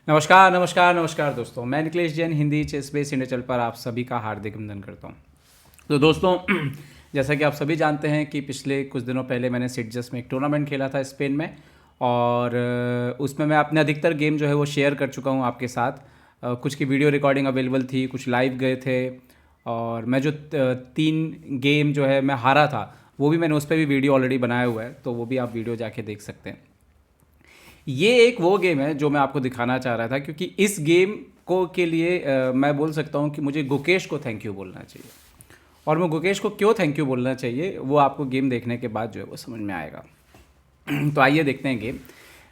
नमस्कार नमस्कार नमस्कार दोस्तों, मैं Nikhilesh Jain Hindi chess base India channel पर आप सभी का हार्दिक अभिनंदन करता हूं। तो दोस्तों, जैसा कि आप सभी जानते हैं कि पिछले कुछ दिनों पहले मैंने सिटजस में एक टूर्नामेंट खेला था स्पेन में। और उसमें मैं अपने अधिकतर गेम जो है वो शेयर कर चुका हूं आपके साथ। कुछ की वीडियो रिकॉर्डिंग अवेलेबल थी, कुछ लाइव गए थे। और मैं जो 3 गेम जो है मैं हारा था, वो भी मैंने उस पर भी वीडियो ऑलरेडी बनाया हुआ है, तो वो भी आप वीडियो जाके देख सकते हैं। ये एक वो गेम है जो मैं आपको दिखाना चाह रहा था, क्योंकि इस गेम को के लिए मैं बोल सकता हूँ कि मुझे गुकेश को थैंक यू बोलना चाहिए। और मैं गुकेश को क्यों थैंक यू बोलना चाहिए वो आपको गेम देखने के बाद जो है वो समझ में आएगा। तो आइए देखते हैं गेम।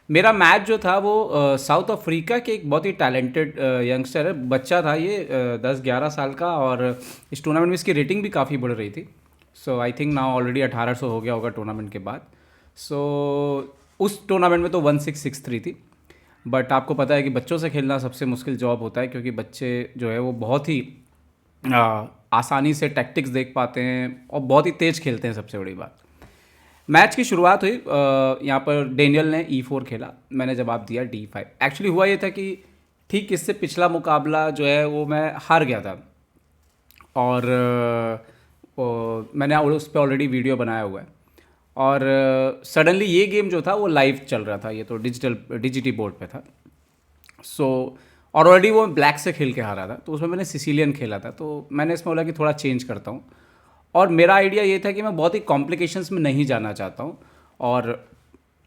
मेरा मैच जो था वो साउथ अफ्रीका के एक बहुत ही टैलेंटेड यंगस्टर है, बच्चा था ये 10-11 साल का। और इस टूर्नामेंट में इसकी रेटिंग भी काफ़ी बढ़ रही थी। सो आई थिंक नाउ ऑलरेडी 1800 हो गया होगा टूर्नामेंट के बाद। सो उस टूर्नामेंट में तो 1663 थी। बट आपको पता है कि बच्चों से खेलना सबसे मुश्किल जॉब होता है, क्योंकि बच्चे जो है वो बहुत ही आसानी से टैक्टिक्स देख पाते हैं और बहुत ही तेज़ खेलते हैं। सबसे बड़ी बात, मैच की शुरुआत हुई, यहाँ पर डेनियल ने E4 खेला, मैंने जवाब दिया D5। एक्चुअली हुआ ये था कि ठीक इससे पिछला मुकाबला जो है वो मैं हार गया था। और मैंने उस पर ऑलरेडी वीडियो बनाया हुआ है। और सडनली ये गेम जो था वो लाइव चल रहा था, ये तो डिजिटी बोर्ड पे था। सो और ऑलरेडी वो ब्लैक से खेल के हारा था, तो उसमें मैंने सिसिलियन खेला था। तो मैंने इसमें बोला कि थोड़ा चेंज करता हूँ। और मेरा आइडिया ये था कि मैं बहुत ही कॉम्प्लिकेशंस में नहीं जाना चाहता हूँ, और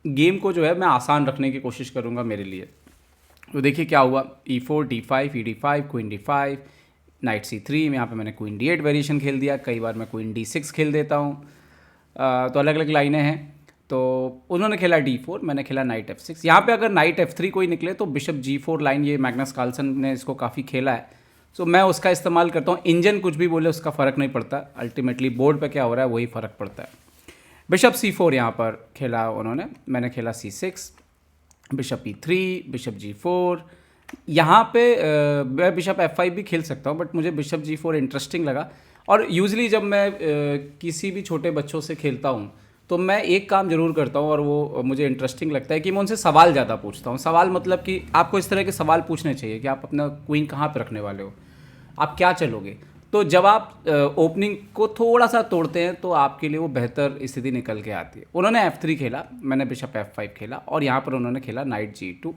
गेम को जो है मैं आसान रखने की कोशिश करूँगा मेरे लिए। तो देखिए क्या हुआ। E4 D5 E D5 queen D5 night C3। यहाँ पे मैंने क्वीन D8 वेरिएशन खेल दिया। कई बार मैं क्वीन D6 खेल देता हूँ। तो अलग अलग लाइनें हैं। तो उन्होंने खेला D4, मैंने खेला नाइट F6। यहाँ पे अगर नाइट F3 कोई निकले तो बिशप G4 लाइन, ये मैग्नस कार्लसन ने इसको काफ़ी खेला है। सो मैं उसका इस्तेमाल करता हूँ। इंजन कुछ भी बोले उसका फ़र्क नहीं पड़ता, अल्टीमेटली बोर्ड पे क्या हो रहा है वही फ़र्क पड़ता है। बिशप C4 यहाँ पर खेला उन्होंने, मैंने खेला C6। Bishop E3 bishop G4। यहाँ पे मैं बिशप F5 भी खेल सकता हूँ, बट मुझे बिशप G4 इंटरेस्टिंग लगा। और यूजली जब मैं किसी भी छोटे बच्चों से खेलता हूँ तो मैं एक काम जरूर करता हूँ, और वो मुझे इंटरेस्टिंग लगता है कि मैं उनसे सवाल ज़्यादा पूछता हूँ। सवाल मतलब कि आपको इस तरह के सवाल पूछने चाहिए कि आप अपना क्वीन कहाँ पे रखने वाले हो, आप क्या चलोगे। तो जब आप ओपनिंग को थोड़ा सा तोड़ते हैं तो आपके लिए वो बेहतर स्थिति निकल के आती है। उन्होंने F3 खेला, मैंने बिशप F5 खेला, और यहाँ पर उन्होंने खेला नाइट G2।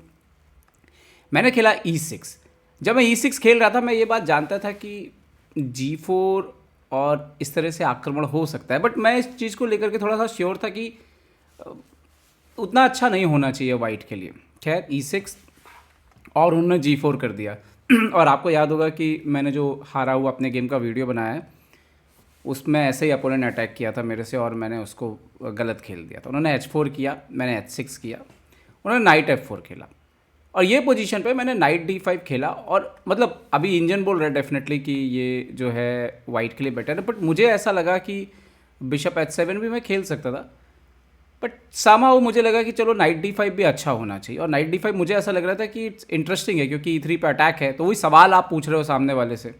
मैंने खेला E6। जब मैं E6 खेल रहा था मैं ये बात जानता था कि G4 और इस तरह से आक्रमण हो सकता है, बट मैं इस चीज़ को लेकर के थोड़ा सा श्योर था कि अ, उतना अच्छा नहीं होना चाहिए वाइट के लिए। खैर E6 और उन्होंने G4 कर दिया। और आपको याद होगा कि मैंने जो हारा हुआ अपने गेम का वीडियो बनाया है, उसमें ऐसे ही अपोनेंट अटैक किया था मेरे से और मैंने उसको गलत खेल दिया था। उन्होंने H4 किया, मैंने H6 किया, उन्होंने नाइट F4 खेला। और ये पोजीशन पे मैंने नाइट D5 खेला। और मतलब अभी इंजन बोल रहा है डेफिनेटली कि ये जो है वाइट के लिए बेटर है, बट मुझे ऐसा लगा कि बिशप H7 भी मैं खेल सकता था। बट सामा मुझे लगा कि चलो नाइट D5 भी अच्छा होना चाहिए। और नाइट D5 मुझे ऐसा लग रहा था कि इंटरेस्टिंग है, क्योंकि E3 पे अटैक है, तो वही सवाल आप पूछ रहे हो सामने वाले से।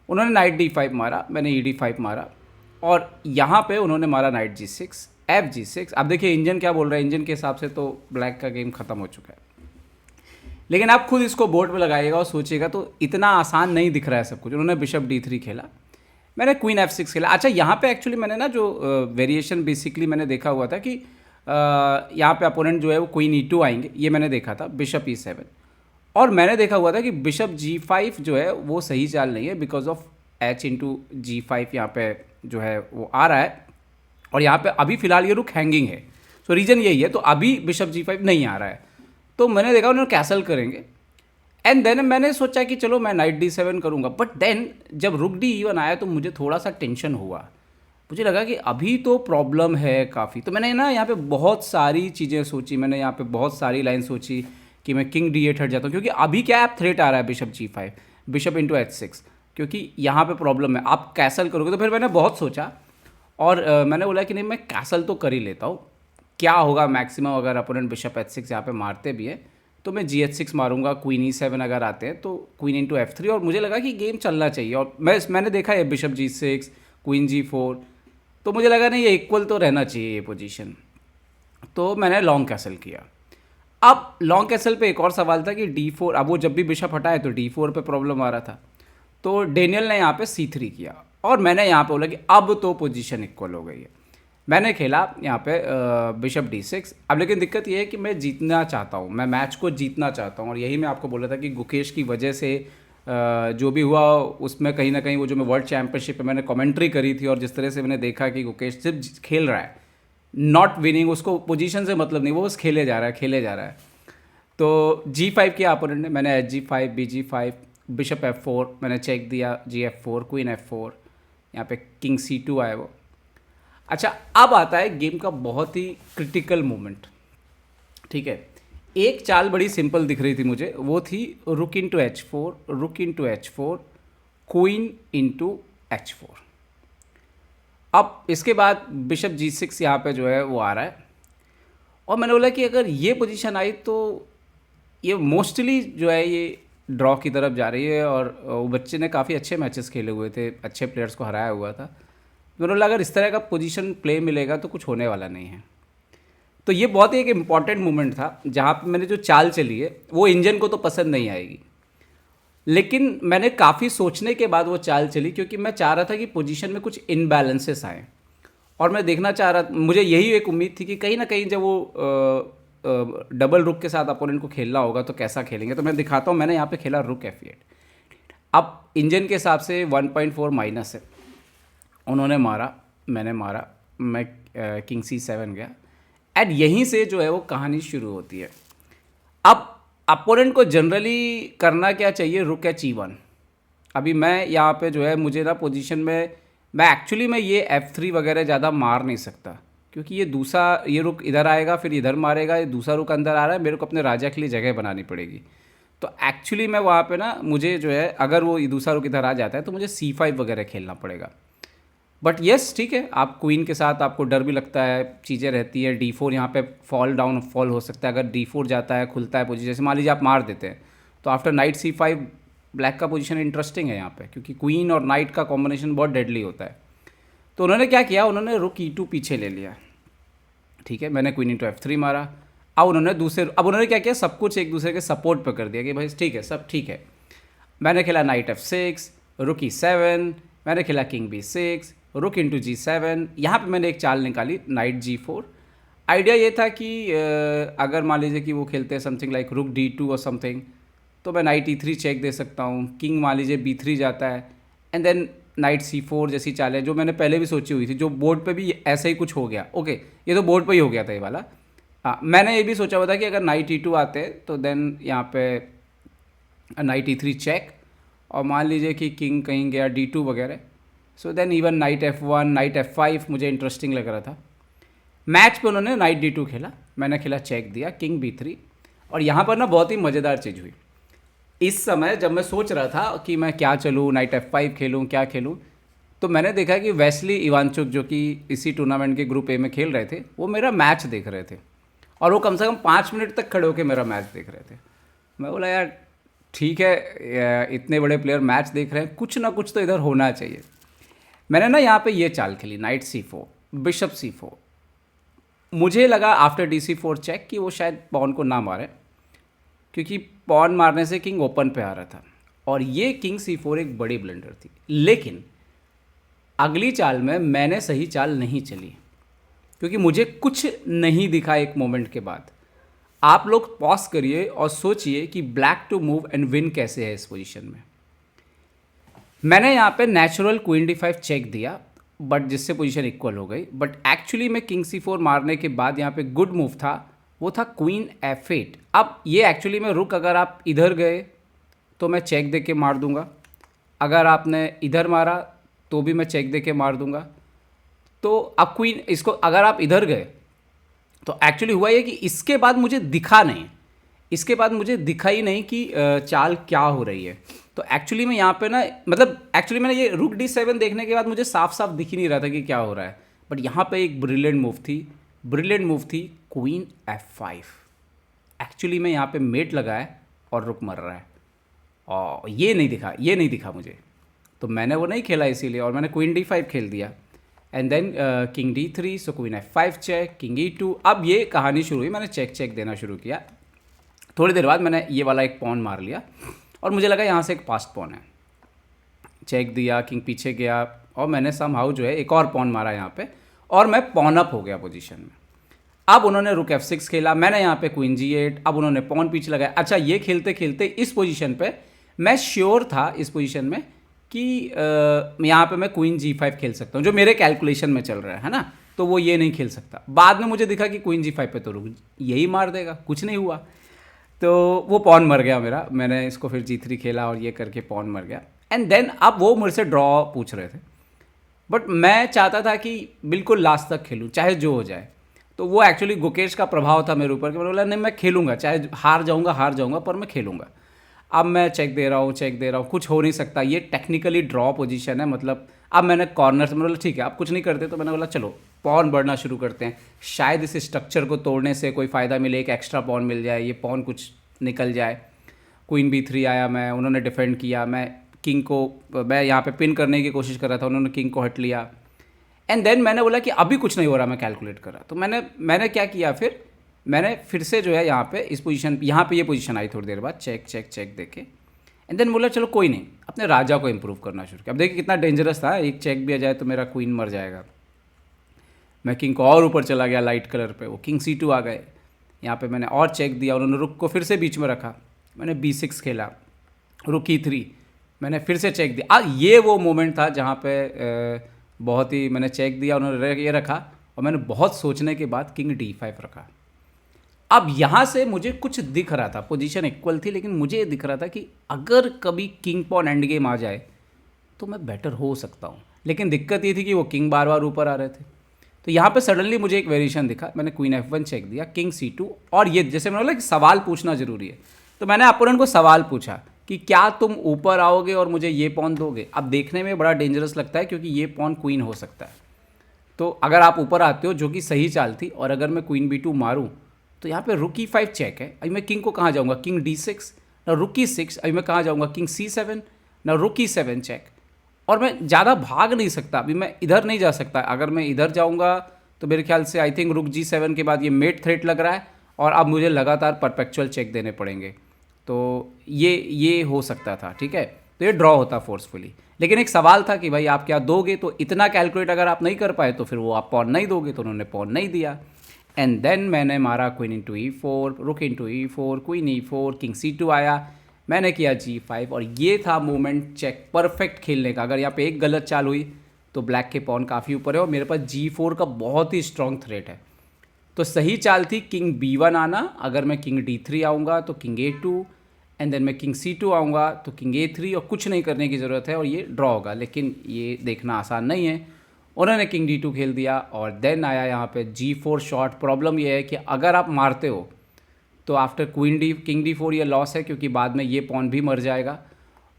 उन्होंने नाइट D5 मारा, मैंने ED5 मारा, और यहाँ पे उन्होंने मारा नाइट G6 FG6। अब देखिए इंजन क्या बोल रहा है। इंजन के हिसाब से तो ब्लैक का गेम खत्म हो चुका है, लेकिन आप खुद इसको बोर्ड पे लगाइएगा और सोचिएगा तो इतना आसान नहीं दिख रहा है सब कुछ। उन्होंने बिशप D3 खेला, मैंने क्वीन F6 खेला। अच्छा, यहाँ पे एक्चुअली मैंने ना जो वेरिएशन बेसिकली मैंने देखा हुआ था कि यहाँ पे अपोनेंट जो है वो क्वीन E2 आएंगे, ये मैंने देखा था बिशप E7। और मैंने देखा हुआ था कि बिशप G5 जो है वो सही चाल नहीं है, because of H into G5 यहाँ पे जो है वो आ रहा है। और यहाँ पे अभी फिलहाल ये रुक हैंगिंग है, सो रीज़न यही है। तो अभी बिशप G5 नहीं आ रहा है, तो मैंने देखा उन्होंने कैसल करेंगे। एंड देन मैंने सोचा कि चलो मैं नाइट D7 करूँगा, बट देन जब रुक D1 आया तो मुझे थोड़ा सा टेंशन हुआ। मुझे लगा कि अभी तो प्रॉब्लम है काफ़ी। तो मैंने ना यहाँ पे बहुत सारी चीज़ें सोची, मैंने यहाँ पे बहुत सारी लाइन सोची कि मैं किंग D8 हट जाता हूँ, क्योंकि अभी क्या है, थ्रेट आ रहा है bishop G5 bishop into H6, क्योंकि यहाँ पे प्रॉब्लम है। आप कैसल करोगे तो फिर मैंने बहुत सोचा, और मैंने बोला कि नहीं मैं कैसल तो कर ही लेता हूँ। क्या होगा मैक्सिमम अगर अपोनेंट बिशप H6 यहाँ पे मारते भी है तो मैं GH6 मारूंगा, क्वीन E7 अगर आते हैं तो क्वीन इंटू F3। और मुझे लगा कि गेम चलना चाहिए। और मैंने देखा है बिशप G6 क्वीन G4, तो मुझे लगा नहीं ये इक्वल तो रहना चाहिए ये पोजीशन। तो मैंने लॉन्ग कैसल किया। अब लॉन्ग कैसल पे एक और सवाल था कि D4, अब वो जब भी बिशप हटाए तो D4 पे प्रॉब्लम आ रहा था। तो डेनियल ने यहाँ पे C3 किया और मैंने यहाँ पे बोला कि अब तो पोजीशन इक्वल हो गई है। मैंने खेला यहाँ पे बिशप D6। अब लेकिन दिक्कत ये है कि मैं जीतना चाहता हूँ, मैं मैच को जीतना चाहता हूँ, और यही मैं आपको बोला था कि गुकेश की वजह से जो भी हुआ उसमें कहीं ना कहीं वो जो मैं वर्ल्ड चैम्पियनशिप पे मैंने कमेंट्री करी थी और जिस तरह से मैंने देखा कि गुकेश सिर्फ खेल रहा है, नॉट विनिंग, उसको पोजीशन से मतलब नहीं, वो बस खेले जा रहा है, खेले जा रहा है। तो G5 किया अपोनेंट ने, मैंने H5 BG5 बिशप F4 मैंने चेक दिया, GF4 क्वीन F4, यहाँ पे किंग C2 आया वो। अच्छा, अब आता है गेम का बहुत ही क्रिटिकल मोमेंट। ठीक है, एक चाल बड़ी सिंपल दिख रही थी मुझे, वो थी रुक इंटू H4, रुक into H4, queen into H4। अब इसके बाद बिशप G6 यहाँ पे जो है वो आ रहा है, और मैंने बोला कि अगर ये पोजीशन आई तो ये मोस्टली जो है ये ड्रॉ की तरफ जा रही है, और वो बच्चे ने काफ़ी अच्छे मैचेस खेले हुए थे, अच्छे प्लेयर्स को हराया हुआ था। मैंने बोला अगर इस तरह का पोजीशन प्ले मिलेगा तो कुछ होने वाला नहीं है। तो ये बहुत ही एक इम्पॉर्टेंट मोमेंट था जहाँ पे मैंने जो चाल चली है वो इंजन को तो पसंद नहीं आएगी, लेकिन मैंने काफ़ी सोचने के बाद वो चाल चली, क्योंकि मैं चाह रहा था कि पोजीशन में कुछ इनबैलेंसेस आए, और मैं देखना चाह रहा, मुझे यही एक उम्मीद थी कि कहीं ना कहीं जब वो डबल रुक के साथ अपोनेंट को खेलना होगा तो कैसा खेलेंगे। तो मैं दिखाता हूँ, मैंने यहाँ पे खेला रुक F8। अब इंजन के हिसाब से 1.4 माइनस है, उन्होंने मारा, मैंने मारा, मैं किंग C7 गया, एंड यहीं से जो है वो कहानी शुरू होती है। अब अपोनेंट को जनरली करना क्या चाहिए, रुक H1। अभी मैं यहाँ पे जो है मुझे ना पोजीशन में, मैं एक्चुअली मैं ये F3 वगैरह ज़्यादा मार नहीं सकता, क्योंकि ये दूसरा, ये रुक इधर आएगा फिर इधर मारेगा, ये दूसरा रुक अंदर आ रहा है, मेरे को अपने राजा के लिए जगह बनानी पड़ेगी। तो एक्चुअली मैं वहाँ पे ना, मुझे जो है अगर वो दूसरा रुक इधर आ जाता है तो मुझे C5 वगैरह खेलना पड़ेगा। बट येस ठीक है, आप क्वीन के साथ आपको डर भी लगता है, चीज़ें रहती है। D4 यहाँ पे फॉल डाउन फॉल हो सकता है, अगर D4 जाता है खुलता है पोजीशन, जैसे मान लीजिए आप मार देते हैं तो आफ्टर नाइट C5 ब्लैक का पोजीशन इंटरेस्टिंग है यहाँ पे, क्योंकि क्वीन और नाइट का कॉम्बिनेशन बहुत डेडली होता है। तो उन्होंने क्या किया, उन्होंने रुक E2 पीछे ले लिया। ठीक है, मैंने क्वीन इंटू F3 मारा। अब उन्होंने क्या किया, सब कुछ एक दूसरे के सपोर्ट पर कर दिया कि भाई ठीक है, सब ठीक है। मैंने खेला नाइट F6, रुक E7, मैंने खेला किंग B6, रुक इंटू G7। यहाँ पे मैंने एक चाल निकाली नाइट G4। आइडिया ये था कि अगर मान लीजिए कि वो खेलते हैं समथिंग लाइक रुक D2 और समथिंग, तो मैं नाइट E3 चेक दे सकता हूँ, किंग मान लीजिए B3 जाता है, एंड देन नाइट C4 जैसी चाल है जो मैंने पहले भी सोची हुई थी, जो बोर्ड पे भी ऐसा ही कुछ हो गया। ओके, ये तो बोर्ड पे ही हो गया था ये वाला। हाँ, मैंने ये भी सोचा हुआ था कि अगर नाइट E2 आते तो देन यहाँ पे नाइट E3 चेक, और मान लीजिए कि किंग कहीं गया D2 वगैरह, so then even knight F1 knight F5 मुझे इंटरेस्टिंग लग रहा था। मैच पे उन्होंने नाइट D2 खेला, मैंने खेला चेक दिया, किंग B3। और यहाँ पर ना बहुत ही मज़ेदार चीज़ हुई, इस समय जब मैं सोच रहा था कि मैं क्या चलूँ, नाइट F5 खेलूँ क्या खेलूँ, तो मैंने देखा कि वेस्ली इवांचुक जो कि इसी टूर्नामेंट के ग्रुप ए में खेल रहे थे, वो मेरा मैच देख रहे थे, और वो कम से कम 5 मिनट तक खड़े होकर मेरा मैच देख रहे थे। मैं बोला यार ठीक है, इतने बड़े प्लेयर मैच देख रहे हैं, कुछ ना कुछ तो इधर होना चाहिए। मैंने ना यहाँ पे ये चाल खेली नाइट C4 बिशप C4। मुझे लगा आफ्टर DC4 चेक कि वो शायद पॉन को ना मारे, क्योंकि पॉन मारने से किंग ओपन पे आ रहा था, और ये किंग C4 एक बड़ी ब्लंडर थी। लेकिन अगली चाल में मैंने सही चाल नहीं चली, क्योंकि मुझे कुछ नहीं दिखा एक मोमेंट के बाद। आप लोग पॉज करिए और सोचिए कि black to move and win कैसे है इस पोजीशन में। मैंने यहाँ पे नेचुरल क्वीन D5 चेक दिया, बट जिससे पोजीशन इक्वल हो गई। बट एक्चुअली मैं किंग C4 मारने के बाद यहाँ पे गुड मूव था, वो था क्वीन F8। अब ये एक्चुअली में रुक, अगर आप इधर गए तो मैं चेक दे के मार दूंगा, अगर आपने इधर मारा तो भी मैं चेक दे के मार दूंगा। तो अब क्वीन, इसको अगर आप इधर गए तो एक्चुअली हुआ ये कि इसके बाद मुझे दिखा नहीं, इसके बाद मुझे दिखा ही नहीं कि चाल क्या हो रही है। तो एक्चुअली मैं यहाँ पे ना, मतलब एक्चुअली मैंने ये रुक D7 देखने के बाद मुझे साफ साफ दिख ही नहीं रहा था कि क्या हो रहा है। बट यहाँ पे एक ब्रिलियंट मूव थी क्वीन F5। एक्चुअली मैं यहाँ पे मेट लगाया और रुक मर रहा है, और ये नहीं दिखा मुझे, तो मैंने वो नहीं खेला इसीलिए, और मैंने क्वीन D5 खेल दिया, and then king D3, so queen F5 check, king E2। अब ये कहानी शुरू हुई, मैंने चेक देना शुरू किया। थोड़ी देर बाद मैंने ये वाला एक पॉन मार लिया और मुझे लगा यहाँ से एक पास्ट पॉन है, चेक दिया, किंग पीछे गया और मैंने समहाउ जो है एक और पॉन मारा यहाँ पे और मैं पॉन अप हो गया पोजीशन में। अब उन्होंने रुक F6 खेला, मैंने यहाँ पे क्वीन G8, अब उन्होंने पॉन पीछे लगाया। अच्छा, ये खेलते खेलते इस पोजीशन पे मैं श्योर था इस पोजीशन में कि यहाँ पे मैं क्वीन G5 खेल सकता हूँ, जो मेरे कैलकुलेशन में चल रहा है ना, तो वो ये नहीं खेल सकता। बाद में मुझे दिखा कि क्वीन G5 पे तो रुक यही मार देगा, कुछ नहीं हुआ, तो वो पॉन मर गया मेरा। मैंने इसको फिर G3 खेला और ये करके पॉन मर गया। एंड देन अब वो मुझसे ड्रॉ पूछ रहे थे, बट मैं चाहता था कि बिल्कुल लास्ट तक खेलूँ चाहे जो हो जाए। तो वो एक्चुअली गुकेश का प्रभाव था मेरे ऊपर कि मैंने बोला नहीं, मैं खेलूँगा, चाहे हार जाऊँगा पर मैं खेलूँगा। अब मैं चेक दे रहा हूँ, कुछ हो नहीं सकता, ये टेक्निकली ड्रॉ पोजीशन है। मतलब अब मैंने कॉर्नर से, मैंने बोला ठीक है आप कुछ नहीं करते, तो मैंने बोला चलो पॉन बढ़ना शुरू करते हैं, शायद इस स्ट्रक्चर को तोड़ने से कोई फ़ायदा मिले, एक एक्स्ट्रा पॉन मिल जाए, ये पॉन कुछ निकल जाए। क्वीन B3 आया, उन्होंने डिफेंड किया, मैं किंग को मैं यहाँ पे पिन करने की कोशिश कर रहा था, उन्होंने किंग को हट लिया। एंड देन मैंने बोला कि अभी कुछ नहीं हो रहा, मैं कैलकुलेट कर रहा। तो मैंने क्या किया, मैंने फिर से जो है यहाँ पे इस पोजीशन, यहाँ पे ये पोजीशन आई थोड़ी देर बाद, चेक चेक चेक देखे। एंड देन बोला चलो कोई नहीं, अपने राजा को इम्प्रूव करना शुरू किया। अब देखिए कितना डेंजरस था, एक चेक भी आ जाए तो मेरा क्वीन मर जाएगा। मैं किंग को और ऊपर चला गया लाइट कलर पे, वो किंग C2 आ गए। यहाँ पे मैंने और चेक दिया, उन्होंने रुक को फिर से बीच में रखा, मैंने B6 खेला, रुक E3, मैंने फिर से चेक दिया। ये वो मोमेंट था जहाँ पे बहुत ही मैंने चेक दिया, उन्होंने ये रखा और मैंने बहुत सोचने के बाद किंग D5 रखा। अब यहाँ से मुझे कुछ दिख रहा था, पोजीशन इक्वल थी, लेकिन मुझे ये दिख रहा था कि अगर कभी किंग पॉन एंड गेम आ जाए तो मैं बेटर हो सकता हूँ। लेकिन दिक्कत ये थी कि वो किंग बार बार ऊपर आ रहे थे। तो यहाँ पे सडनली मुझे एक वेरिएशन दिखा, मैंने क्वीन F1 चेक दिया, किंग C2, और ये जैसे मैंने बोला कि सवाल पूछना ज़रूरी है, तो मैंने अपोनेंट को सवाल पूछा कि क्या तुम ऊपर आओगे और मुझे ये पॉन दोगे। अब देखने में बड़ा डेंजरस लगता है क्योंकि ये पॉन क्वीन हो सकता है, तो अगर आप ऊपर आते हो, जो कि सही चाल थी, और अगर मैं क्वीन B2 मारूं तो यहाँ पे रुक E5 चेक है, अभी मैं किंग को कहाँ जाऊँगा, किंग D6, ना रुक E6, अभी मैं कहाँ जाऊँगा, किंग C7, ना रुक E7 चेक, और मैं ज़्यादा भाग नहीं सकता, अभी मैं इधर नहीं जा सकता। अगर मैं इधर जाऊँगा तो मेरे ख्याल से आई थिंक रुक G7 के बाद ये मेट थ्रेट लग रहा है और अब मुझे लगातार परपेचुअल चेक देने पड़ेंगे, तो ये हो सकता था, ठीक है, तो ये ड्रॉ होता फोर्सफुली। लेकिन एक सवाल था कि भाई आप क्या दोगे, तो इतना कैलकुलेट अगर आप नहीं कर पाए तो फिर वो आप पॉन नहीं दोगे, तो उन्होंने पॉन नहीं दिया। एंड देन मैंने मारा क्वीन इंटू E4, रुक into E4, queen E4, king C2 आया, मैंने किया G5, और ये था मोमेंट चेक परफेक्ट खेलने का। अगर यहाँ पे एक गलत चाल हुई तो ब्लैक के पॉन काफ़ी ऊपर है और मेरे पास G4 का बहुत ही स्ट्रॉन्ग थ्रेट है। तो सही चाल थी किंग B1 आना, अगर मैं किंग D3 आऊँगा तो किंग A2, एंड देन मैं किंग C2 आऊँगा तो किंग A3, और कुछ नहीं करने की ज़रूरत है और ये ड्रॉ होगा। लेकिन ये देखना आसान नहीं है, उन्होंने किंग D2 खेल दिया और देन आया यहाँ पे G4 शॉट। प्रॉब्लम ये है कि अगर आप मारते हो तो आफ्टर किंग D4 ये लॉस है, क्योंकि बाद में ये पॉन भी मर जाएगा।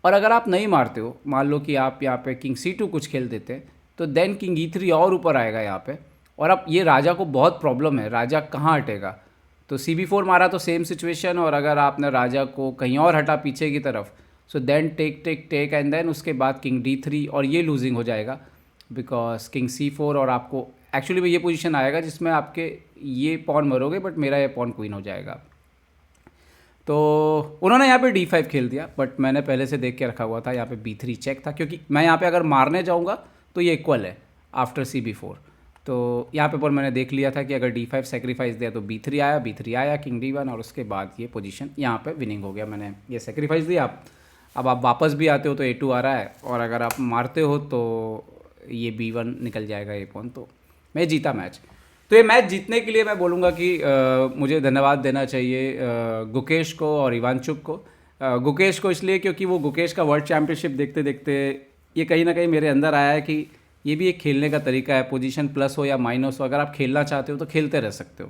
और अगर आप नहीं मारते हो, मान लो कि आप यहाँ पे किंग C2 कुछ खेल देते हैं, तो देन किंग E3 और ऊपर आएगा यहाँ पे, और अब ये राजा को बहुत प्रॉब्लम है, राजा कहाँ हटेगा। तो CB4 मारा तो सेम सिचुएशन, और अगर आपने राजा को कहीं और हटा पीछे की तरफ, so then take take take, and then उसके बाद किंग D3, और ये लूजिंग हो जाएगा बिकॉज किंग C4, और आपको एक्चुअली में ये पोजीशन आएगा जिसमें आपके ये पॉन मरोगे बट मेरा ये पॉन क्वीन हो जाएगा। तो उन्होंने यहाँ पे D5 खेल दिया, बट मैंने पहले से देख के रखा हुआ था, यहाँ पे B3 चेक था, क्योंकि मैं यहाँ पे अगर मारने जाऊँगा तो ये इक्वल है आफ्टर CB4। तो यहाँ पे पर मैंने देख लिया था कि अगर D5 सेक्रीफाइस दिया तो B3 आया किंग D1, और उसके बाद ये पोजीशन यहाँ पे विनिंग हो गया। मैंने ये सेक्रीफाइस दिया, अब आप वापस भी आते हो तो A2 आ रहा है, और अगर आप मारते हो तो ये B1 निकल जाएगा ए पॉन, तो मैं जीता मैच। तो ये मैच जीतने के लिए मैं बोलूँगा कि मुझे धन्यवाद देना चाहिए गुकेश को और इवांचुक को। गुकेश को इसलिए क्योंकि वो गुकेश का वर्ल्ड चैम्पियनशिप देखते देखते ये कहीं ना कहीं मेरे अंदर आया है कि ये भी एक खेलने का तरीका है, पोजीशन प्लस हो या माइनस हो, अगर आप खेलना चाहते हो तो खेलते रह सकते हो।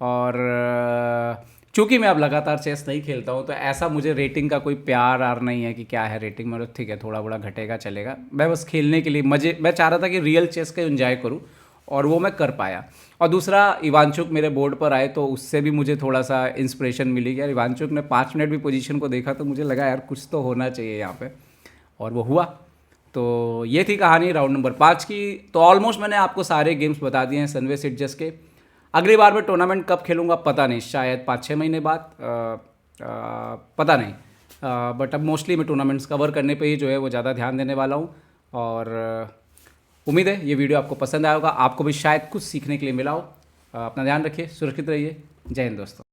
और चूँकि मैं अब लगातार चेस नहीं खेलता हूँ तो ऐसा मुझे रेटिंग का कोई प्यार आर नहीं है कि क्या है रेटिंग, मतलब ठीक है थोड़ा बड़ा घटेगा चलेगा, मैं बस खेलने के लिए मज़े, मैं चाह रहा था कि रियल चेस का एंजॉय करूँ, और वो मैं कर पाया। और दूसरा, इवांचुक मेरे बोर्ड पर आए तो उससे भी मुझे थोड़ा सा इंस्पिरेशन मिली। यार इवांचुक ने 5 मिनट भी पोजीशन को देखा तो मुझे लगा यार कुछ तो होना चाहिए यहाँ पे, और वो हुआ। तो ये थी कहानी राउंड नंबर 5 की। तो ऑलमोस्ट मैंने आपको सारे गेम्स बता दिए हैं सनवे सिटजस के। अगली बार मैं टूर्नामेंट कब खेलूँगा पता नहीं, शायद 5-6 महीने बाद, पता नहीं। बट अब मोस्टली मैं टूर्नामेंट्स कवर करने पे ही जो है वो ज़्यादा ध्यान देने वाला हूँ। और उम्मीद है ये वीडियो आपको पसंद आया होगा, आपको भी शायद कुछ सीखने के लिए मिला हो। अपना ध्यान रखिए, सुरक्षित रहिए। जय हिंद दोस्तों।